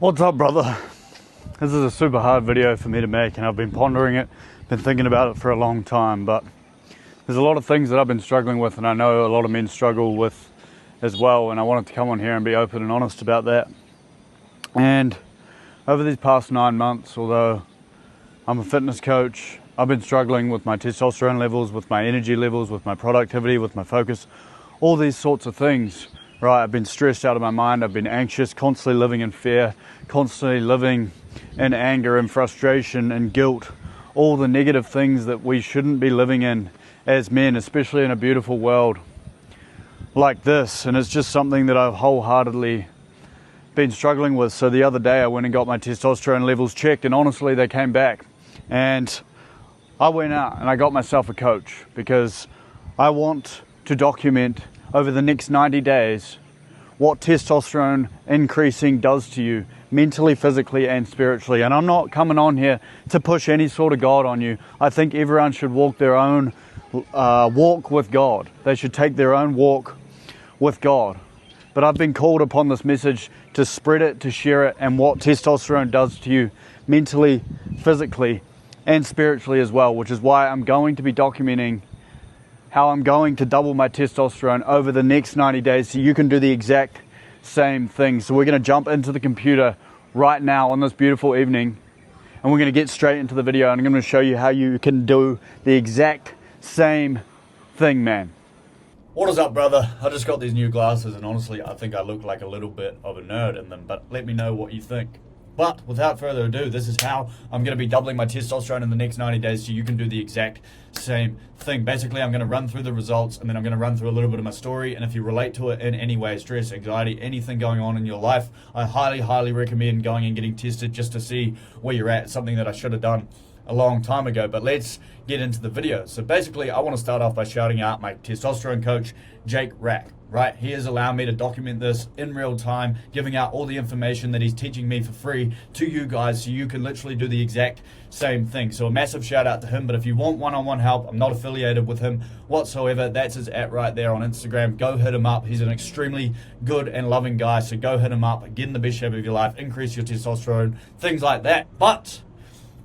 What's up, brother? This is a super hard video for me to make, and I've been pondering it, been thinking about it for a long time, but there's a lot of things that I've been struggling with, and I know a lot of men struggle with as well, and I wanted to come on here and be open and honest about that. And over these past 9 months, although I'm a fitness coach, I've been struggling with my testosterone levels, with my energy levels, with my productivity, with my focus, all these sorts of things. Right, I've been stressed out of my mind, I've been anxious, constantly living in fear, constantly living in anger and frustration and guilt, all the negative things that we shouldn't be living in as men, especially in a beautiful world like this. And it's just something that I've wholeheartedly been struggling with. So the other day I went and got my testosterone levels checked, and honestly they came back. And I went out and I got myself a coach because I want to document over the next 90 days what testosterone increasing does to you mentally, physically and spiritually. And I'm not coming on here to push any sort of God on you. I think everyone should walk their own walk with God. They should take their own walk with God. But I've been called upon this message to spread it, to share it, and what testosterone does to you mentally, physically and spiritually as well, which is why I'm going to be documenting how I'm going to double my testosterone over the next 90 days so you can do the exact same thing. So we're going to jump into the computer right now on this beautiful evening, and we're going to get straight into the video, and I'm going to show you how you can do the exact same thing, man. What is up, brother? I just got these new glasses, and honestly I think I look like a little bit of a nerd in them, but let me know what you think. But without further ado, this is how I'm going to be doubling my testosterone in the next 90 days so you can do the exact same thing. Basically, I'm going to run through the results, and then I'm going to run through a little bit of my story. And if you relate to it in any way, stress, anxiety, anything going on in your life, I highly recommend going and getting tested just to see where you're at. It's something that I should have done a long time ago, but let's get into the video. So basically, I want to start off by shouting out my testosterone coach, Jake Rack. Right, he has allowed me to document this in real time, giving out all the information that he's teaching me for free to you guys so you can literally do the exact same thing. So a massive shout out to him. But if you want one-on-one help, I'm not affiliated with him whatsoever. That's his @ right there on Instagram. Go hit him up. He's an extremely good and loving guy, so go hit him up, get in the best shape of your life, increase your testosterone, things like that. But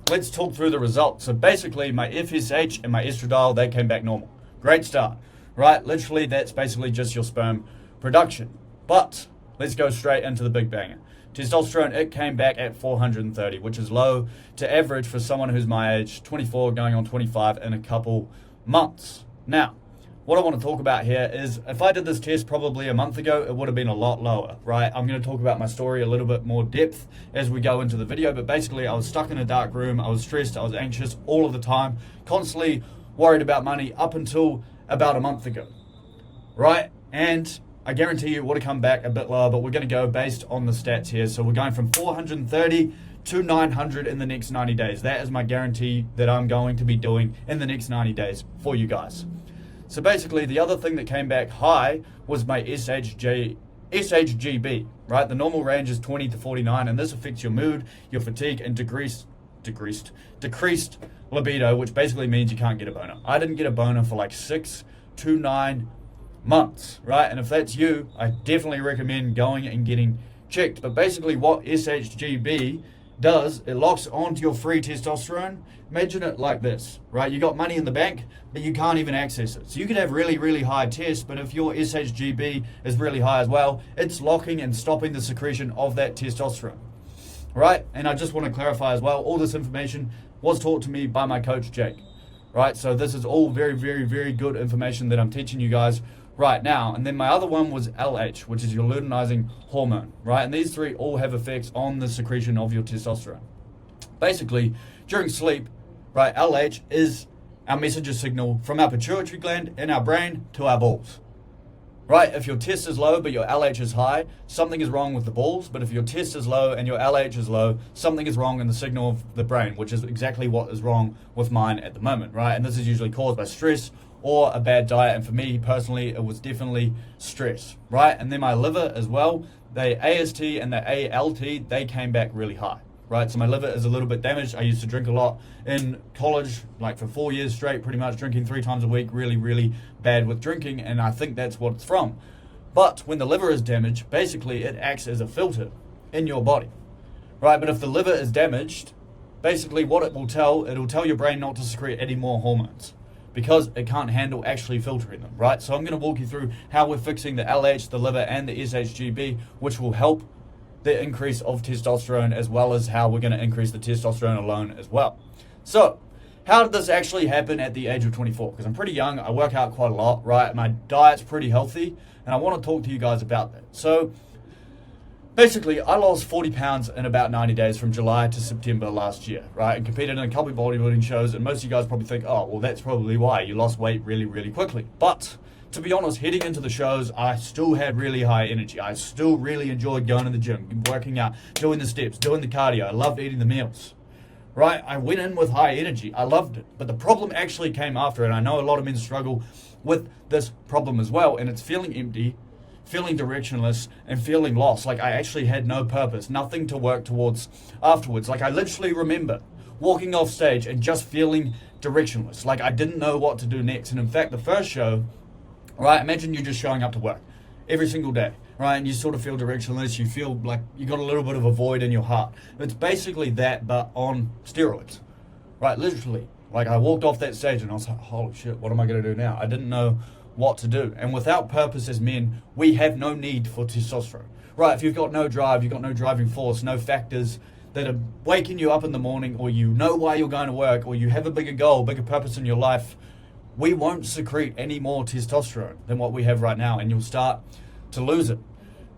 let's talk through the results. So basically, my FSH and my estradiol, they came back normal. Great start. Right, literally that's basically just your sperm production. But let's go straight into the big banger. Testosterone, it came back at 430, which is low to average for someone who's my age, 24 going on 25 in a couple months. Now, what I want to talk about here is if I did this test probably a month ago, it would have been a lot lower, right? I'm going to talk about my story a little bit more depth as we go into the video, but basically I was stuck in a dark room, I was stressed, I was anxious all of the time, constantly worried about money up until about a month ago, right? And I guarantee you it would have come back a bit lower, but we're going to go based on the stats here. So we're going from 430 to 900 in the next 90 days. That is my guarantee that I'm going to be doing in the next 90 days for you guys. So basically the other thing that came back high was my SHGB, right? The normal range is 20 to 49, and this affects your mood, your fatigue, and decreased libido, which basically means you can't get a boner. I didn't get a boner for like 6 to 9 months, right? And if that's you, I definitely recommend going and getting checked. But basically what SHGB does, it locks onto your free testosterone. Imagine it like this, right? You got money in the bank, but you can't even access it. So you could have really high tests, but if your SHGB is really high as well, it's locking and stopping the secretion of that testosterone. Right, and I just want to clarify as well, all this information was taught to me by my coach, Jake. Right, so this is all very good information that I'm teaching you guys right now. And then my other one was LH, which is your luteinizing hormone, right? And these three all have effects on the secretion of your testosterone. Basically, during sleep, right, LH is our messenger signal from our pituitary gland in our brain to our balls. Right, if your test is low but your LH is high, something is wrong with the balls. But if your test is low and your LH is low, something is wrong in the signal of the brain, which is exactly what is wrong with mine at the moment, right? And this is usually caused by stress or a bad diet. And for me personally, it was definitely stress, right? And then my liver as well, the AST and the ALT, they came back really high. Right, so my liver is a little bit damaged. I used to drink a lot in college, like for 4 years straight, pretty much drinking 3 times a week, really bad with drinking, and I think that's what it's from. But when the liver is damaged, basically it acts as a filter in your body. right? But if the liver is damaged, basically what it'll tell your brain not to secrete any more hormones because it can't handle actually filtering them, right? So I'm going to walk you through how we're fixing the LH, the liver, and the SHGB, which will help the increase of testosterone, as well as how we're going to increase the testosterone alone as well. So how did this actually happen at the age of 24? Because I'm pretty young, I work out quite a lot, right? My diet's pretty healthy, and I want to talk to you guys about that. So basically, I lost 40 pounds in about 90 days from July to September last year, right? And competed in a couple of bodybuilding shows, and most of you guys probably think, oh, well, that's probably why you lost weight really, really quickly. But to be honest, heading into the shows, I still had really high energy. I still really enjoyed going to the gym, working out, doing the steps, doing the cardio. I loved eating the meals, right? I went in with high energy. I loved it. But the problem actually came after it. I know a lot of men struggle with this problem as well, and it's feeling empty, feeling directionless, and feeling lost. Like I actually had no purpose, nothing to work towards afterwards. Like I literally remember walking off stage and just feeling directionless. Like I didn't know what to do next. And in fact, the first show, right, imagine you're just showing up to work every single day, right? And you sort of feel directionless. You feel like you got a little bit of a void in your heart. It's basically that, but on steroids, right? Literally. Like I walked off that stage and I was like, holy shit, what am I going to do now? I didn't know what to do. And without purpose as men, we have no need for testosterone, right? If you've got no drive, you've got no driving force, no factors that are waking you up in the morning, or you know why you're going to work, or you have a bigger goal, bigger purpose in your life, we won't secrete any more testosterone than what we have right now, and you'll start to lose it,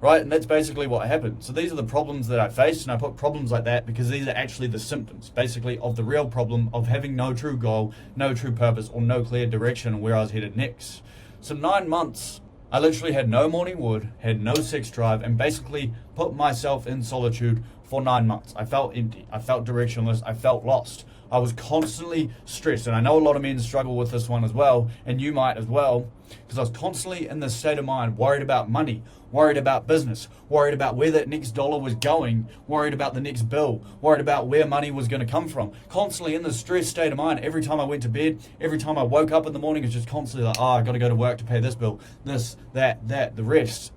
right? And that's basically what happened. So these are the problems that I faced, and I put problems like that because these are actually the symptoms, basically, of the real problem of having no true goal, no true purpose, or no clear direction on where I was headed next. So 9 months, I literally had no morning wood, had no sex drive, and basically put myself in solitude for 9 months. I felt empty, I felt directionless, I felt lost. I was constantly stressed, and I know a lot of men struggle with this one as well, and you might as well, because I was constantly in this state of mind, worried about money, worried about business, worried about where that next dollar was going, worried about the next bill, worried about where money was going to come from. Constantly in this stressed state of mind. Every time I went to bed, every time I woke up in the morning, it's just constantly like, oh, I got to go to work to pay this bill, this, that, the rest.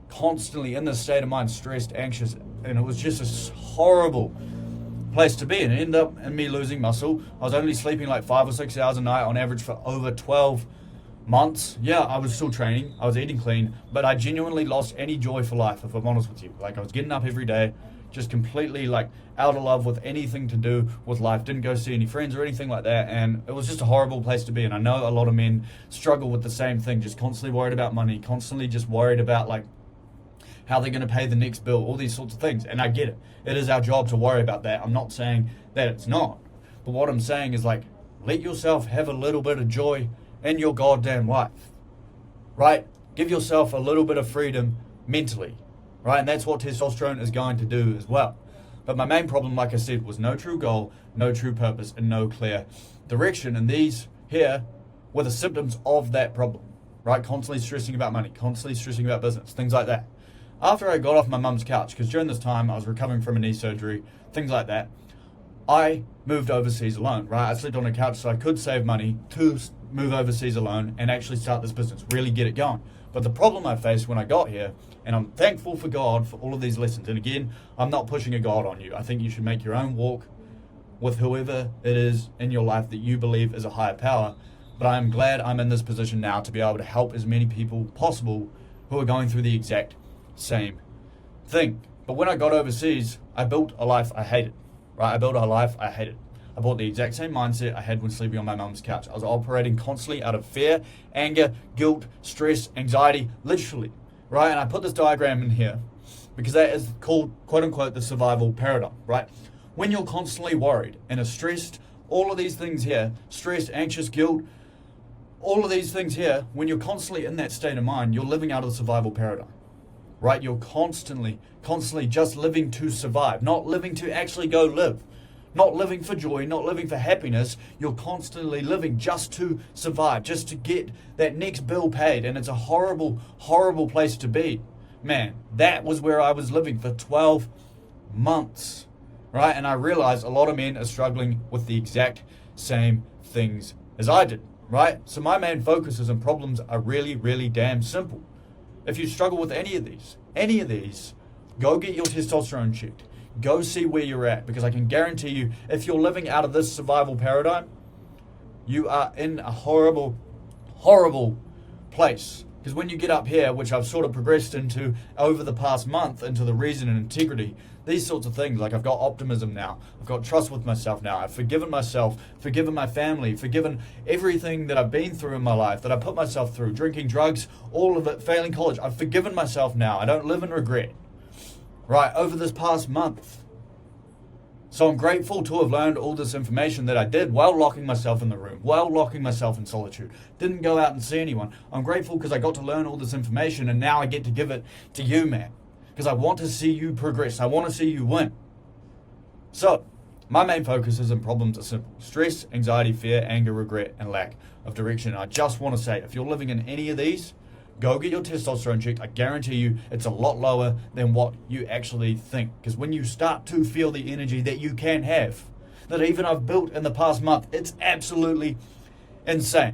Constantly in this state of mind, stressed, anxious, and it was just a horrible place to be. And it ended up in me losing muscle. I was only sleeping like 5 or 6 hours a night on average for over 12 months. Yeah, I was still training, I was eating clean, but I genuinely lost any joy for life, if I'm honest with you. Like I was getting up every day, just completely like out of love with anything to do with life. Didn't go see any friends or anything like that, and it was just a horrible place to be. And I know a lot of men struggle with the same thing, just constantly worried about money, constantly just worried about like how they're going to pay the next bill, all these sorts of things. And I get it. It is our job to worry about that. I'm not saying that it's not. But what I'm saying is like, let yourself have a little bit of joy in your goddamn life, right? Give yourself a little bit of freedom mentally, right? And that's what testosterone is going to do as well. But my main problem, like I said, was no true goal, no true purpose, and no clear direction. And these here were the symptoms of that problem, right? Constantly stressing about money, constantly stressing about business, things like that. After I got off my mum's couch, because during this time I was recovering from a knee surgery, things like that, I moved overseas alone, right? I slept on a couch so I could save money to move overseas alone and actually start this business, really get it going. But the problem I faced when I got here, and I'm thankful for God for all of these lessons, and again, I'm not pushing a God on you. I think you should make your own walk with whoever it is in your life that you believe is a higher power. But I'm glad I'm in this position now to be able to help as many people possible who are going through the exact same thing. But when I got overseas, I built a life I hated, right? I built a life I hated. I brought the exact same mindset I had when sleeping on my mum's couch. I was operating constantly out of fear, anger, guilt, stress, anxiety, literally, right? And I put this diagram in here because that is called, quote unquote, the survival paradigm, right? When you're constantly worried and are stressed, all of these things here, stress, anxious, guilt, all of these things here, when you're constantly in that state of mind, you're living out of the survival paradigm. Right? You're constantly just living to survive, not living to actually go live, not living for joy, not living for happiness. You're constantly living just to survive, just to get that next bill paid. And it's a horrible, horrible place to be. Man, that was where I was living for 12 months, right? And I realized a lot of men are struggling with the exact same things as I did, right? So my main focuses and problems are really, really damn simple. If you struggle with any of these, go get your testosterone checked. Go see where you're at, because I can guarantee you, if you're living out of this survival paradigm, you are in a horrible, horrible place. Because when you get up here, which I've sort of progressed into over the past month, into the reason and integrity, these sorts of things, like I've got optimism now, I've got trust with myself now, I've forgiven myself, forgiven my family, forgiven everything that I've been through in my life, that I put myself through, drinking, drugs, all of it, failing college. I've forgiven myself now. I don't live in regret, right, over this past month. So I'm grateful to have learned all this information that I did while locking myself in the room, while locking myself in solitude. Didn't go out and see anyone. I'm grateful because I got to learn all this information, and now I get to give it to you, man. Because I want to see you progress. I want to see you win. So, my main focus is in problems are simple. Stress, anxiety, fear, anger, regret, and lack of direction. And I just want to say, if you're living in any of these, go get your testosterone checked. I guarantee you it's a lot lower than what you actually think. Because when you start to feel the energy that you can have, that even I've built in the past month, it's absolutely insane.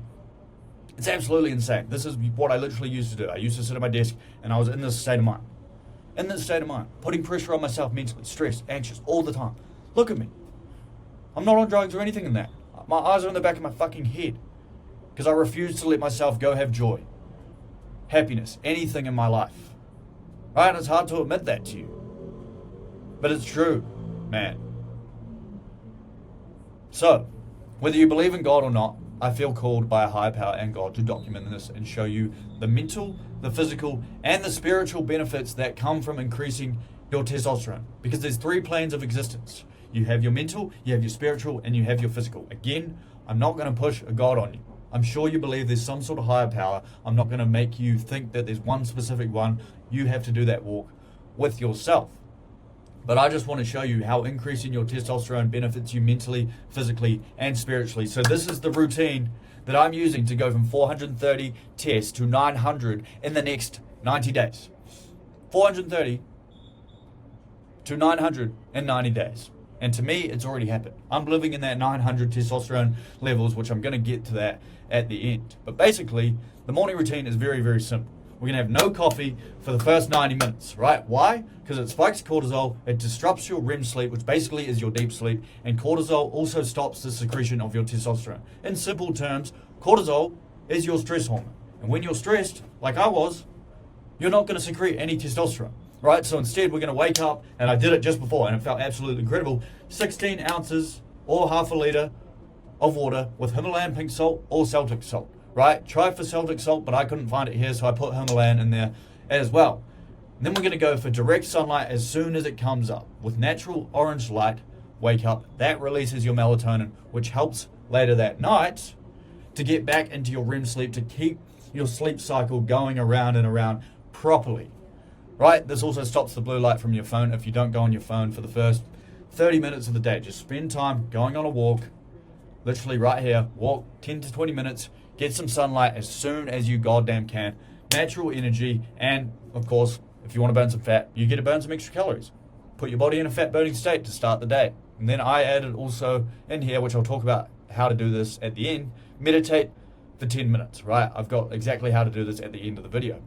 It's absolutely insane. This is what I literally used to do. I used to sit at my desk and I was in this state of mind. In this state of mind, putting pressure on myself mentally, stressed, anxious, all the time. Look at me. I'm not on drugs or anything in that. My eyes are in the back of my fucking head. Because I refuse to let myself go have joy, happiness, anything in my life. Right? And it's hard to admit that to you. But it's true, man. So, whether you believe in God or not, I feel called by a higher power and God to document this and show you the mental, the physical, and the spiritual benefits that come from increasing your testosterone. Because there's 3 planes of existence. You have your mental, you have your spiritual, and you have your physical. Again, I'm not going to push a God on you. I'm sure you believe there's some sort of higher power. I'm not going to make you think that there's one specific one. You have to do that walk with yourself. But I just want to show you how increasing your testosterone benefits you mentally, physically, and spiritually. So this is the routine that I'm using to go from 430 tests to 900 in the next 90 days. 430 to 900 in 90 days. And to me, it's already happened. I'm living in that 900 testosterone levels, which I'm going to get to that at the end. But basically, the morning routine is very, very simple. We're going to have no coffee for the first 90 minutes, right? Why? Because it spikes cortisol, it disrupts your REM sleep, which basically is your deep sleep, and cortisol also stops the secretion of your testosterone. In simple terms, cortisol is your stress hormone. And when you're stressed, like I was, you're not going to secrete any testosterone, right? So instead, we're going to wake up, and I did it just before, and it felt absolutely incredible, 16 ounces or half a litre of water with Himalayan pink salt or Celtic salt. Right? Try for Celtic salt, but I couldn't find it here, so I put Himalayan in there as well. And then we're going to go for direct sunlight as soon as it comes up. With natural orange light, wake up. That releases your melatonin, which helps later that night to get back into your REM sleep, to keep your sleep cycle going around and around properly. Right? This also stops the blue light from your phone if you don't go on your phone for the first 30 minutes of the day. Just spend time going on a walk, literally right here, walk 10 to 20 minutes, get some sunlight as soon as you goddamn can. Natural energy, and of course, if you want to burn some fat, you get to burn some extra calories. Put your body in a fat burning state to start the day. And then I added also in here, which I'll talk about how to do this at the end, meditate for 10 minutes, right? I've got exactly how to do this at the end of the video.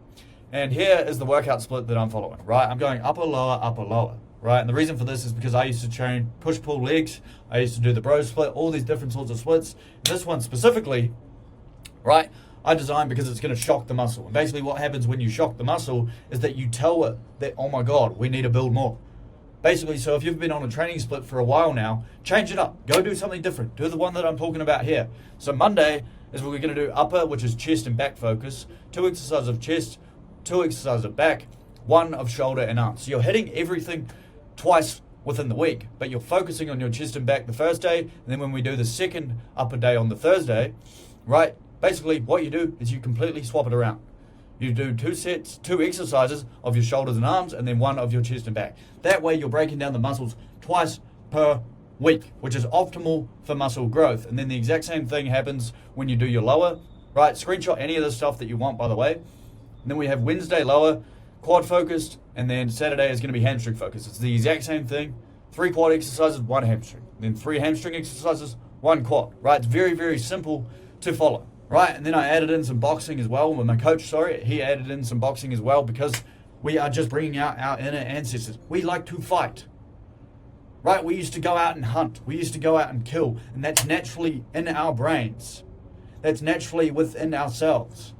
And here is the workout split that I'm following, right? I'm going upper, lower, right? And the reason for this is because I used to train push-pull legs. I used to do the bro split, all these different sorts of splits. This one specifically, right, I designed because it's going to shock the muscle. And basically what happens when you shock the muscle is that you tell it that, oh my God, we need to build more. Basically, so if you've been on a training split for a while now, change it up. Go do something different. Do the one that I'm talking about here. So Monday is what we're going to do upper, which is chest and back focus. 2 exercises of chest, 2 exercises of back, 1 of shoulder and arms. So you're hitting everything twice within the week, but you're focusing on your chest and back the first day, and then when we do the second upper day on the Thursday, right, basically what you do is you completely swap it around. You do 2 sets, 2 exercises of your shoulders and arms, and then 1 of your chest and back. That way you're breaking down the muscles twice per week, which is optimal for muscle growth. And then the exact same thing happens when you do your lower, right? Screenshot any of the stuff that you want, by the way. And then we have Wednesday lower, quad focused, and then Saturday is going to be hamstring focused. It's the exact same thing. 3 quad exercises, 1 hamstring. Then 3 hamstring exercises, 1 quad, right? It's very, very simple to follow. Right, and then I added in some boxing as well. With my coach, he added in some boxing as well because we are just bringing out our inner ancestors. We like to fight. right? We used to go out and hunt. We used to go out and kill. And that's naturally in our brains. That's naturally within ourselves.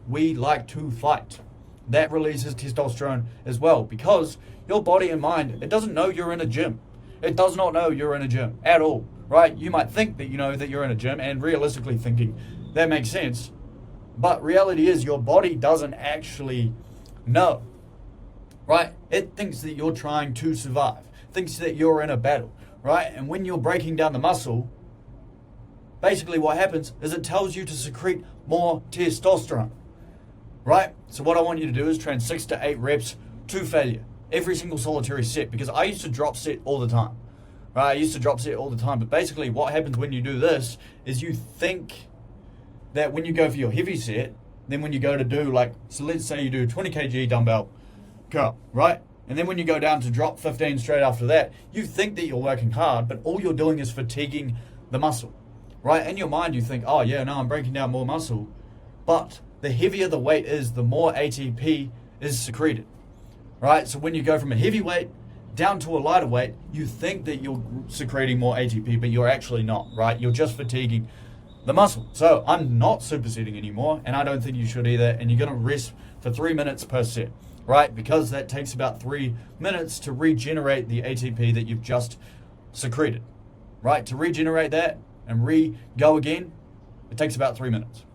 We like to fight. That releases testosterone as well, because your body and mind, it doesn't know you're in a gym. It does not know you're in a gym at all, right? You might think that you know that you're in a gym, and realistically thinking, that makes sense. But reality is your body doesn't actually know, right? It thinks that you're trying to survive, thinks that you're in a battle, right? And when you're breaking down the muscle, basically what happens is it tells you to secrete more testosterone, right? So what I want you to do is train 6 to 8 reps to failure, every single solitary set, because I used to drop set all the time, right? I used to drop set all the time, but basically what happens when you do this is you think that when you go for your heavy set, then when you go to do so let's say you do 20 kg dumbbell curl, right? And then when you go down to drop 15 straight after that, you think that you're working hard, but all you're doing is fatiguing the muscle, right? In your mind, you think, oh yeah, no, I'm breaking down more muscle. But the heavier the weight is, the more ATP is secreted, right? So when you go from a heavy weight down to a lighter weight, you think that you're secreting more ATP, but you're actually not, right? You're just fatiguing the muscle. So I'm not supersetting anymore, and I don't think you should either. And you're going to rest for 3 minutes per set, right? Because that takes about 3 minutes to regenerate the ATP that you've just secreted, right? To regenerate that and go again, it takes about 3 minutes,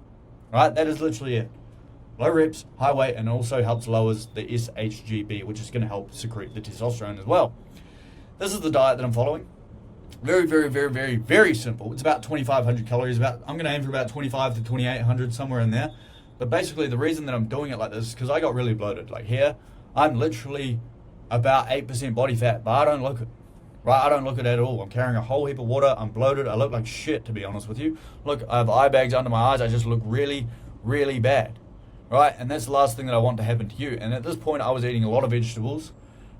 right? That is literally it. Low reps, high weight, and also helps lowers the SHGB, which is going to help secrete the testosterone as well. This is the diet that I'm following. Very, very, very, very, very simple. It's about 2,500 calories. I'm going to aim for about 2,500 to 2,800, somewhere in there. But basically, the reason that I'm doing it like this is because I got really bloated. Like here, I'm literally about 8% body fat, but I don't look it. Right? I don't look it at all. I'm carrying a whole heap of water. I'm bloated. I look like shit, to be honest with you. Look, I have eye bags under my eyes. I just look really, really bad. Right? And that's the last thing that I want to happen to you. And at this point, I was eating a lot of vegetables.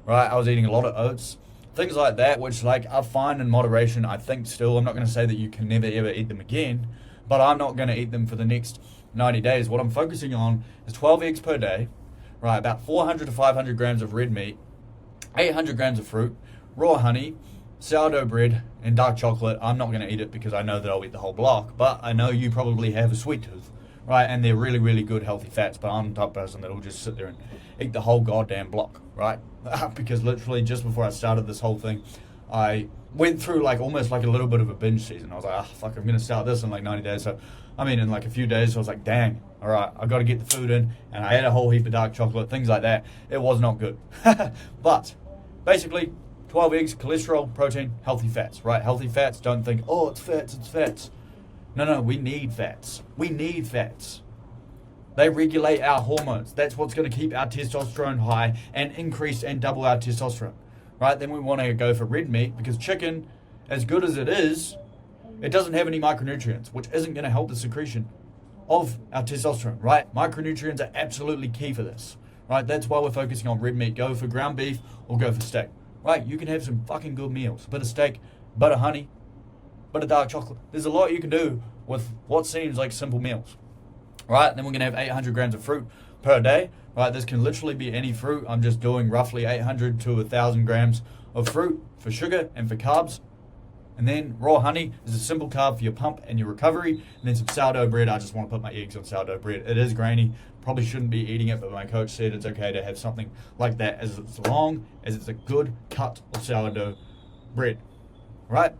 Right? I was eating a lot of oats. Things like that, which are fine in moderation, I think still. I'm not going to say that you can never ever eat them again, but I'm not going to eat them for the next 90 days. What I'm focusing on is 12 eggs per day, right? About 400 to 500 grams of red meat, 800 grams of fruit, raw honey, sourdough bread, and dark chocolate. I'm not going to eat it because I know that I'll eat the whole block, but I know you probably have a sweet tooth, right? And they're really, really good healthy fats, but I'm the type of person that'll just sit there and eat the whole goddamn block, right? Because literally just before I started this whole thing, I went through almost a little bit of a binge season. I was like, fuck, I'm going to start this in 90 days. So, in a few days, I was like, dang, all right, I've got to get the food in. And I had a whole heap of dark chocolate, things like that. It was not good. But basically, 12 eggs, cholesterol, protein, healthy fats, right? Healthy fats, don't think, oh, it's fats. No, we need fats. We need fats. They regulate our hormones. That's what's going to keep our testosterone high and increase and double our testosterone, right? Then we want to go for red meat because chicken, as good as it is, it doesn't have any micronutrients, which isn't going to help the secretion of our testosterone, right? Micronutrients are absolutely key for this, right? That's why we're focusing on red meat. Go for ground beef or go for steak, right? You can have some fucking good meals. A bit of steak, bit of honey, bit of dark chocolate. There's a lot you can do with what seems like simple meals. Right, then we're going to have 800 grams of fruit per day. Right, this can literally be any fruit. I'm just doing roughly 800 to 1,000 grams of fruit for sugar and for carbs. And then raw honey is a simple carb for your pump and your recovery. And then some sourdough bread. I just want to put my eggs on sourdough bread. It is grainy. Probably shouldn't be eating it, but my coach said it's okay to have something like that as long as it's a good cut of sourdough bread. Right?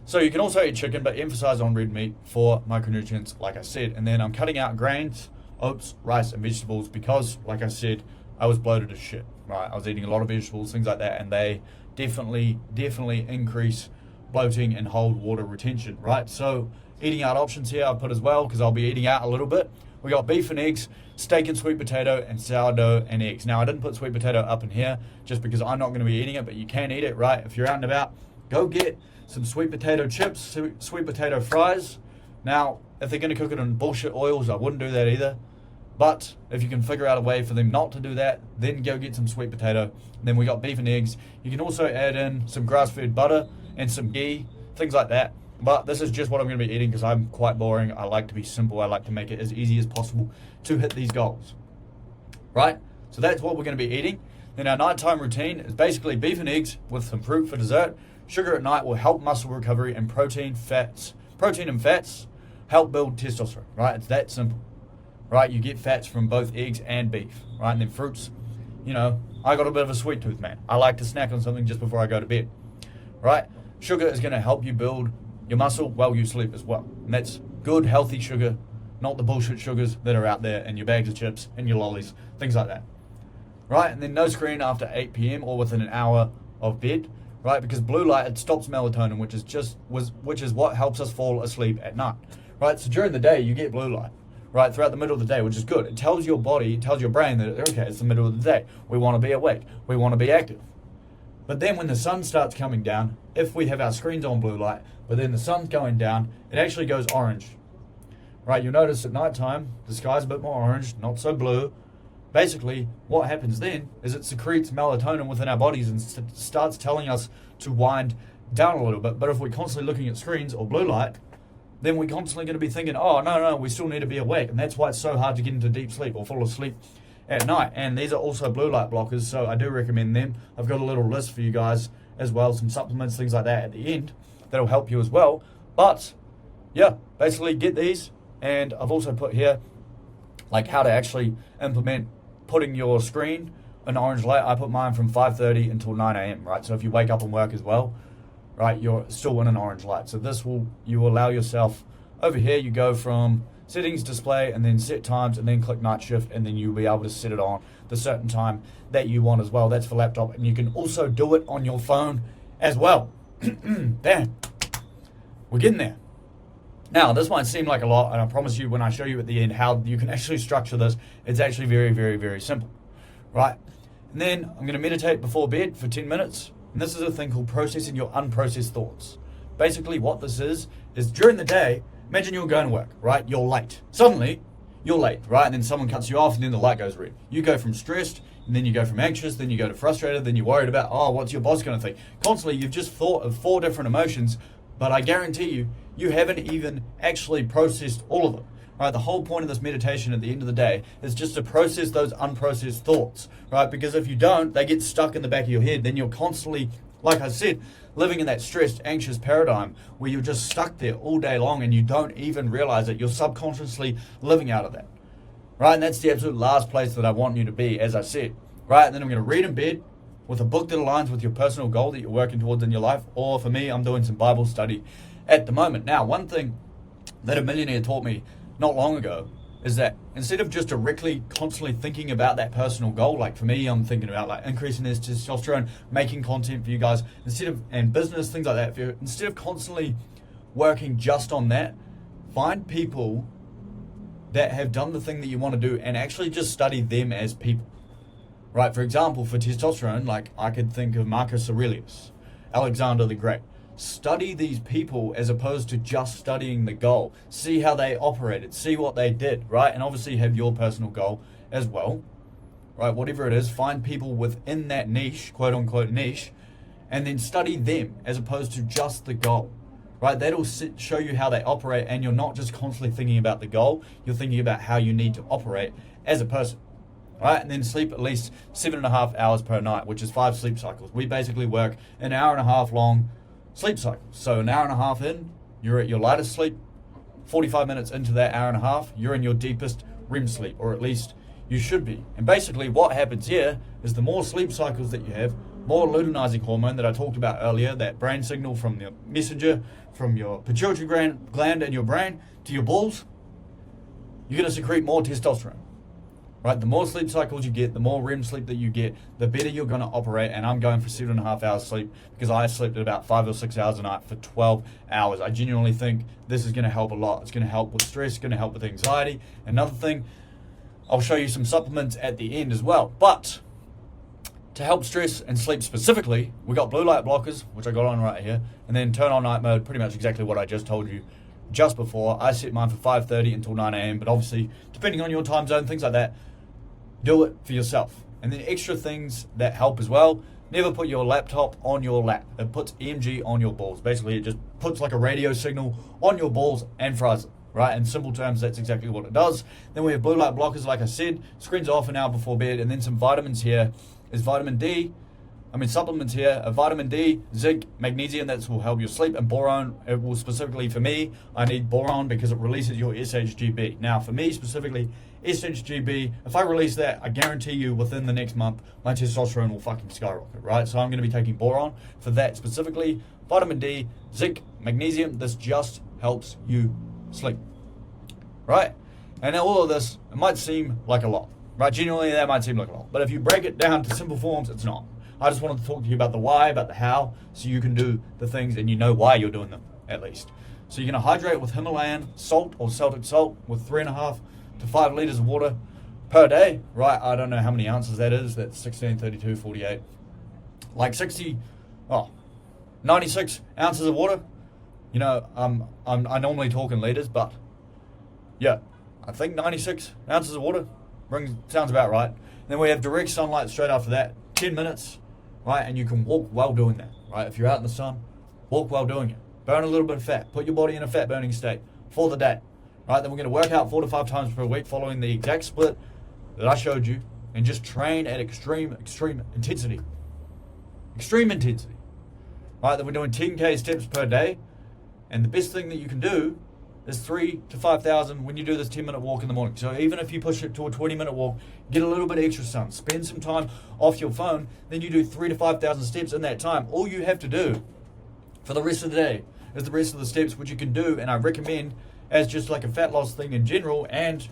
So you can also eat chicken, but emphasize on red meat for micronutrients, like I said. And then I'm cutting out grains, oats, rice, and vegetables because, like I said, I was bloated as shit. Right? I was eating a lot of vegetables, things like that, and they definitely increase bloating and hold water retention. Right? So eating out options here I've put as well because I'll be eating out a little bit. We got beef and eggs, steak and sweet potato, and sourdough and eggs. Now I didn't put sweet potato up in here just because I'm not going to be eating it, but you can eat it. Right? If you're out and about, go get some sweet potato chips, sweet potato fries. Now, if they're going to cook it in bullshit oils, I wouldn't do that either. But if you can figure out a way for them not to do that, then go get some sweet potato. Then we got beef and eggs. You can also add in some grass-fed butter and some ghee, things like that. But this is just what I'm going to be eating because I'm quite boring. I like to be simple. I like to make it as easy as possible to hit these goals. Right? So that's what we're going to be eating. Then our nighttime routine is basically beef and eggs with some fruit for dessert, Sugar at night will help muscle recovery, and protein and fats help build testosterone, right? It's that simple, right? You get fats from both eggs and beef, right? And then fruits, I got a bit of a sweet tooth, man. I like to snack on something just before I go to bed, right? Sugar is going to help you build your muscle while you sleep as well. And that's good, healthy sugar, not the bullshit sugars that are out there in your bags of chips and your lollies, things like that, right? And then no screen after 8 p.m. or within an hour of bed, right? Because blue light, it stops melatonin, which is what helps us fall asleep at night, right? So during the day, you get blue light, right, throughout the middle of the day, which is good. It tells your body, it tells your brain that, okay, it's the middle of the day. We want to be awake. We want to be active. But then when the sun starts coming down, if we have our screens on blue light, but then the sun's going down, it actually goes orange, right? You'll notice at nighttime, the sky's a bit more orange, not so blue. Basically, what happens then is it secretes melatonin within our bodies and starts telling us to wind down a little bit. But if we're constantly looking at screens or blue light, then we're constantly going to be thinking, oh, no, we still need to be awake. And that's why it's so hard to get into deep sleep or fall asleep at night. And these are also blue light blockers, so I do recommend them. I've got a little list for you guys as well, some supplements, things like that at the end that'll help you as well. But yeah, basically get these. And I've also put here like how to actually implement putting your screen in orange light. I put mine from 5:30 until 9 a.m., right? So if you wake up and work as well, right, you're still in an orange light. So you will allow yourself, over here you go from settings, display, and then set times, and then click night shift, and then you'll be able to set it on the certain time that you want as well. That's for laptop, and you can also do it on your phone as well. Damn, we're getting there. Now, this might seem like a lot, and I promise you when I show you at the end how you can actually structure this, it's actually very, very, very simple, right? And then I'm going to meditate before bed for 10 minutes. And this is a thing called processing your unprocessed thoughts. Basically, what this is during the day, imagine you're going to work, right? You're late. Suddenly, you're late, right? And then someone cuts you off, and then the light goes red. You go from stressed, and then you go from anxious, then you go to frustrated, then you're worried about, what's your boss going to think? Constantly, you've just thought of 4 different emotions, but I guarantee you, you haven't even actually processed all of them. Right, the whole point of this meditation at the end of the day is just to process those unprocessed thoughts, right? Because if you don't, they get stuck in the back of your head. Then you're constantly, like I said, living in that stressed, anxious paradigm where you're just stuck there all day long and you don't even realize it. You're subconsciously living out of that, right? And that's the absolute last place that I want you to be, as I said, right? And then I'm going to read in bed with a book that aligns with your personal goal that you're working towards in your life. Or for me, I'm doing some Bible study at the moment. Now, one thing that a millionaire taught me not long ago is that instead of just directly constantly thinking about that personal goal, like for me, I'm thinking about like increasing this testosterone, making content for you guys, and business, things like that, instead of constantly working just on that, find people that have done the thing that you want to do and actually just study them as people, right? For example, for testosterone, like I could think of Marcus Aurelius, Alexander the Great. Study these people as opposed to just studying the goal. See how they operated, see what they did, right? And obviously have your personal goal as well, right? Whatever it is, find people within that niche, quote unquote niche, and then study them as opposed to just the goal, right? That'll show you how they operate, and you're not just constantly thinking about the goal, you're thinking about how you need to operate as a person. Right, and then sleep at least 7.5 hours per night, which is 5 sleep cycles. We basically work an hour and a half long sleep cycle. So an hour and a half in, you're at your lightest sleep. 45 minutes into that hour and a half, you're in your deepest REM sleep, or at least you should be. And basically what happens here is the more sleep cycles that you have, more luteinizing hormone that I talked about earlier, that brain signal from the messenger, from your pituitary gland in your brain to your balls, you're going to secrete more testosterone. Right, the more sleep cycles you get, the more REM sleep that you get, the better you're going to operate. And I'm going for 7.5 hours sleep because I slept at about 5 or 6 hours a night for 12 hours. I genuinely think this is going to help a lot. It's going to help with stress, it's going to help with anxiety. Another thing, I'll show you some supplements at the end as well. But to help stress and sleep specifically, we got blue light blockers, which I got on right here, and then turn on night mode, pretty much exactly what I just told you just before. I set mine for 5:30 until 9 a.m. But obviously, depending on your time zone, things like that, do it for yourself. And then extra things that help as well. Never put your laptop on your lap. It puts EMG on your balls. Basically, it just puts like a radio signal on your balls and fries them, right? In simple terms, that's exactly what it does. Then we have blue light blockers, like I said. Screens off an hour before bed. And then some vitamins here is vitamin D, supplements here are vitamin D, zinc, magnesium, that will help your sleep, and boron. It will specifically, for me, I need boron because it releases your SHGB. Now, for me specifically, SHGB, if I release that, I guarantee you within the next month, my testosterone will fucking skyrocket, right? So I'm going to be taking boron for that specifically. Vitamin D, zinc, magnesium, this just helps you sleep, right? And all of this, it might seem like a lot, right? Genuinely, that might seem like a lot. But if you break it down to simple forms, it's not. I just wanted to talk to you about the why, about the how, so you can do the things and you know why you're doing them, at least. So you're going to hydrate with Himalayan salt or Celtic salt with 3.5 to 5 liters of water per day, right? I don't know how many ounces that is. That's 16, 32, 48. Like 96 ounces of water. You know, I normally talk in liters, but yeah, I think 96 ounces of water sounds about right. Then we have direct sunlight straight after that, 10 minutes, right? And you can walk while doing that, right? If you're out in the sun, walk while doing it. Burn a little bit of fat. Put your body in a fat burning state for the day, right? Then we're going to work out 4 to 5 times per week following the exact split that I showed you, and just train at extreme intensity. Extreme intensity, right? Then we're doing 10K steps per day. And the best thing that you can do is 3,000 to 5,000 when you do this 10-minute walk in the morning. So even if you push it to a 20-minute walk, get a little bit of extra sun, spend some time off your phone, then you do 3,000 to 5,000 steps in that time. All you have to do for the rest of the day is the rest of the steps, which you can do, and I recommend as just like a fat loss thing in general, and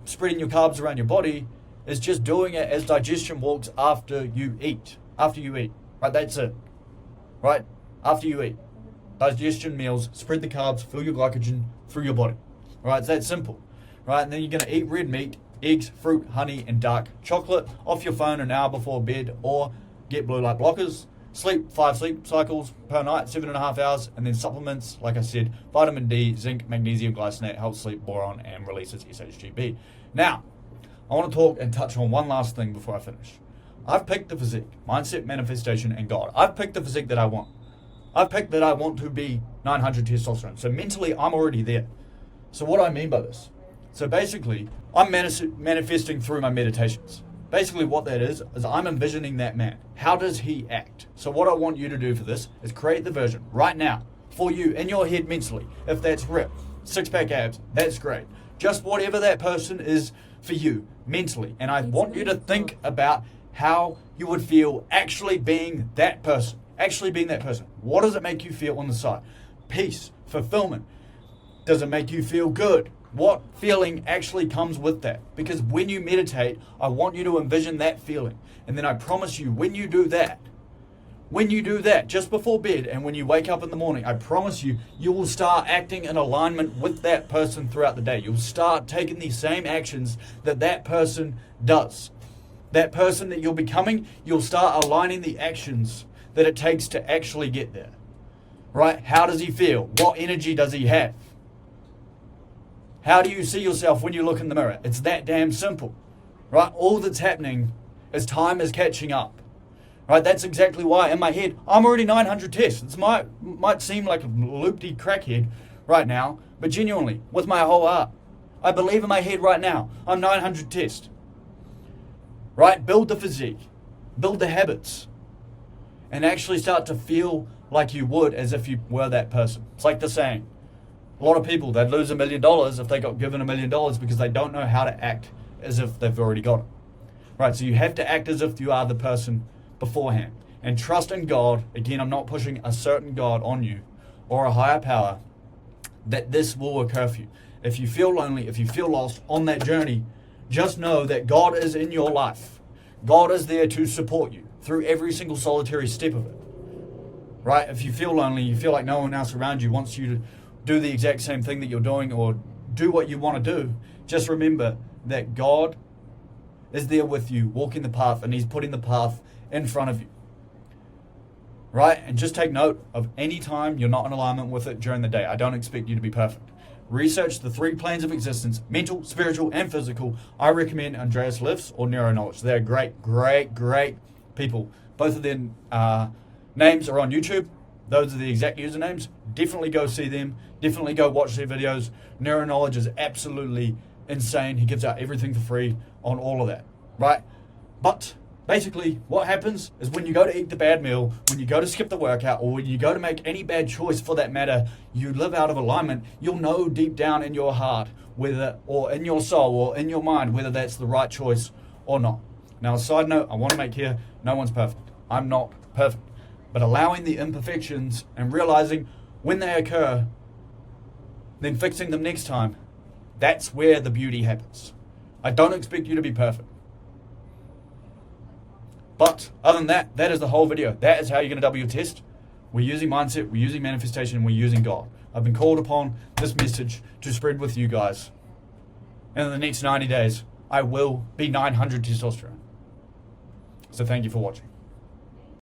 spreading your carbs around your body, is just doing it as digestion walks after you eat. Right, that's it. Right, after you eat. Digestion meals, spread the carbs, fill your glycogen through your body. Right, it's that simple. Right, and then you're going to eat red meat, eggs, fruit, honey, and dark chocolate off your phone an hour before bed, or get blue light blockers. Sleep 5 sleep cycles per night, 7.5 hours, and then supplements, like I said, vitamin D, zinc, magnesium, glycinate, helps sleep, boron, and releases SHGB. Now, I want to talk and touch on one last thing before I finish. I've picked the physique, mindset, manifestation, and God. I've picked the physique that I want. I've picked that I want to be 900 testosterone. So mentally, I'm already there. So what do I mean by this? So basically, I'm manifesting through my meditations. Basically what that is I'm envisioning that man. How does he act? So what I want you to do for this is create the version right now for you in your head mentally. If that's ripped, 6-pack abs, that's great. Just whatever that person is for you mentally. And I want you to think about how you would feel actually being that person. What does it make you feel on the side? Peace, fulfillment. Does it make you feel good? What feeling actually comes with that? Because when you meditate, I want you to envision that feeling. And then I promise you, when you do that, just before bed and when you wake up in the morning, I promise you, you will start acting in alignment with that person throughout the day. You'll start taking the same actions that person does. That person that you're becoming, you'll start aligning the actions that it takes to actually get there. Right? How does he feel? What energy does he have? How do you see yourself when you look in the mirror? It's that damn simple. Right? All that's happening is time is catching up. Right? That's exactly why in my head, I'm already 900 tests. It might seem like a loopy crackhead right now, but genuinely, with my whole heart, I believe in my head right now, I'm 900 tests. Right? Build the physique. Build the habits. And actually start to feel like you would as if you were that person. It's like the saying. A lot of people, they'd lose $1 million if they got given $1 million because they don't know how to act as if they've already got it. Right, so you have to act as if you are the person beforehand. And trust in God. Again, I'm not pushing a certain God on you or a higher power, that this will occur for you. If you feel lonely, if you feel lost on that journey, just know that God is in your life. God is there to support you through every single solitary step of it. Right? If you feel lonely, you feel like no one else around you wants you to do the exact same thing that you're doing or do what you want to do, just remember that God is there with you, walking the path, and He's putting the path in front of you. Right? And just take note of any time you're not in alignment with it during the day. I don't expect you to be perfect. Research the 3 planes of existence, mental, spiritual, and physical. I recommend Andreas Lifts or Neuroknowledge. They're great people. Both of their names are on YouTube. Those are the exact usernames. Definitely go see them. Definitely go watch their videos. Neuroknowledge is absolutely insane. He gives out everything for free on all of that. Right? But Basically, what happens is when you go to eat the bad meal, when you go to skip the workout, or when you go to make any bad choice for that matter, you live out of alignment. You'll know deep down in your heart, whether, or in your soul, or in your mind, whether that's the right choice or not. Now, a side note I want to make here, no one's perfect. I'm not perfect. But allowing the imperfections and realizing when they occur, then fixing them next time, that's where the beauty happens. I don't expect you to be perfect. But other than that, that is the whole video. That is how you're going to double your test. We're using mindset, we're using manifestation, and we're using God. I've been called upon this message to spread with you guys. And in the next 90 days, I will be 900 testosterone. So thank you for watching.